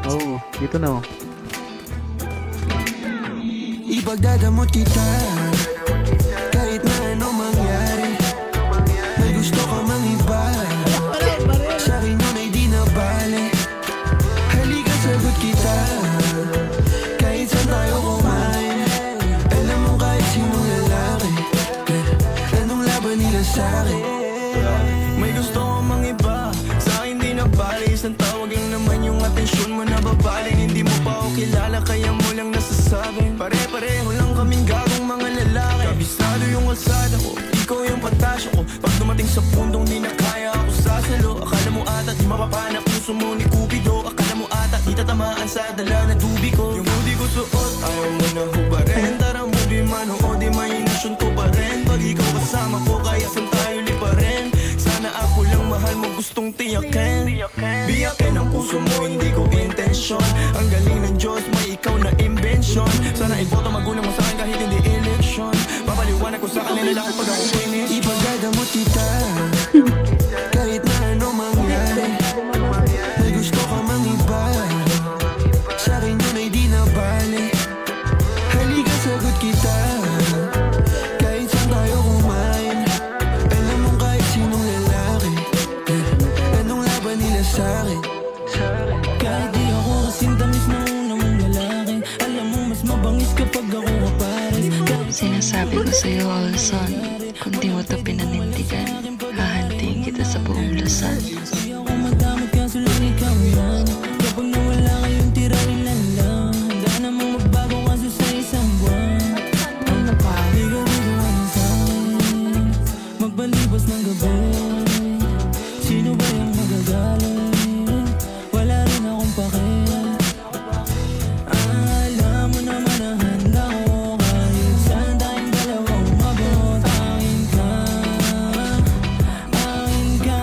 Oh, dito na oh. Ipagdadamot kita kahit na anong mangyari. May gusto ka mang iba, sa'kin yun ay di na bale. Halika sagot kita kahit saan tayo kumain. Alam mo kahit sinong lalaki, anong laban nila sa'kin. May gusto ka mang iba, sa'kin di na bale. Isang tawag lang naman yung atensyon mo na babali. Hindi mo pa ako kilala kaya mo lang nasasabi. Pare-pareho lang kaming gagong mga lalaki. Kabisado yung kalsada ko, ikaw yung pantasya ko. Pag dumating sa pundong di na kaya ako sasalo. Akala mo ata di mapapana puso mo ni Cupido. Akala mo ata di tatamaan sa dala na tubi ko. Yung hoodie ko suot, ayaw mo na hubarin. Tara movie man o di mahinasyon ko pa rin. Pag ikaw kasama ko kaya saan tayo liparin. Sana ako lang mahal mo gustong tiyakin. Biyakin ang puso mo hindi ko intensyon. Ang galing ng Diyos may ikaw na invention. Sana iboto magulang mo sa'kin kahit hindi election. Papaliwanag ko sa kanila lahat pag ako finish. Ipagdadamot kita kahit na anong mangyari. May gusto ka mang iba, sa'kin yun ay di na bale. Halika sagot kita kahit saan tayo kumain. Alam mo kahit sinong lalaki, anong laban nila sa'kin. Kahit di ako kasing tamis na una mong lalaki, alam mo mas mabangis kapag ako kapares. Sinasabi ko sa'yo, Olson, kung di mo ito pinanindigan, hahantiin kita sa buong Luzon. Di ako madamot kaso lang ikaw yan. Kapag nawala kayong tira ilan lang, handa namang magbago kaso sa isang buwan. Ano pa? Di ka biguan sa'kin, magpalipas ng gabi. Sino ba yung magagaling? Wala rin akong pake. Alam mo naman na handa ko kahit saan tayong dalawa umabot. Akin ka, akin ka.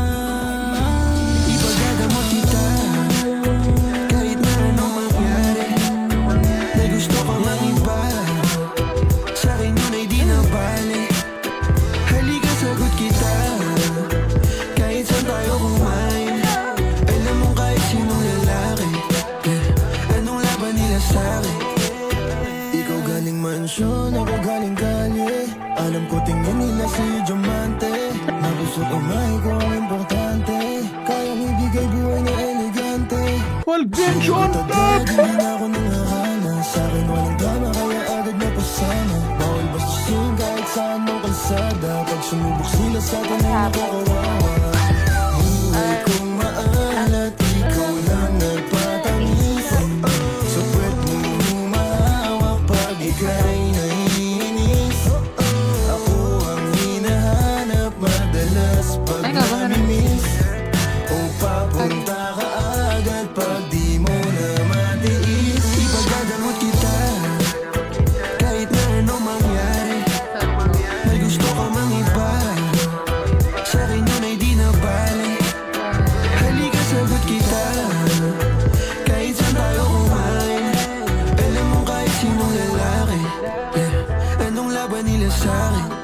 Ipagdadamot kita kahit na anong mangyari. May gusto ka mang iba, sa'kin yun ay di na bale. Halika sagot kita kahit saan tayo kumain. Alam mo kahit sinong lalaki, anong laban nila sa'kin. Ikaw galing mansyon, ako galing kalye. Alam ko tingin nila si Diamante. Na gusto ko may ko ang importante. Kayang ibigay buhay na elegante. Walgension Vlog! Hindi na ako nangahana, sa'kin walang drama kaya agad na pasama. Bawal bastusin kahit saan mo kalsada. Pag sumubok sila sa'kin ay nakakawawa. Buhay kong maalat, ikaw lang nagpatamis. Sa puwet mo humahawak pag ika'y naiinis. Ako ang hinahanap madalas pag namimiss. O papunta ka agad pag di mo na matiis. Ipagdadamot kita kahit na anong mangyari. May gusto ka mang iba, sa'kin yun ay di na bale. Halika sagot kita kahit saan tayo kumain. Alam mo kahit sinong lalaki, anong laban nila sa'kin.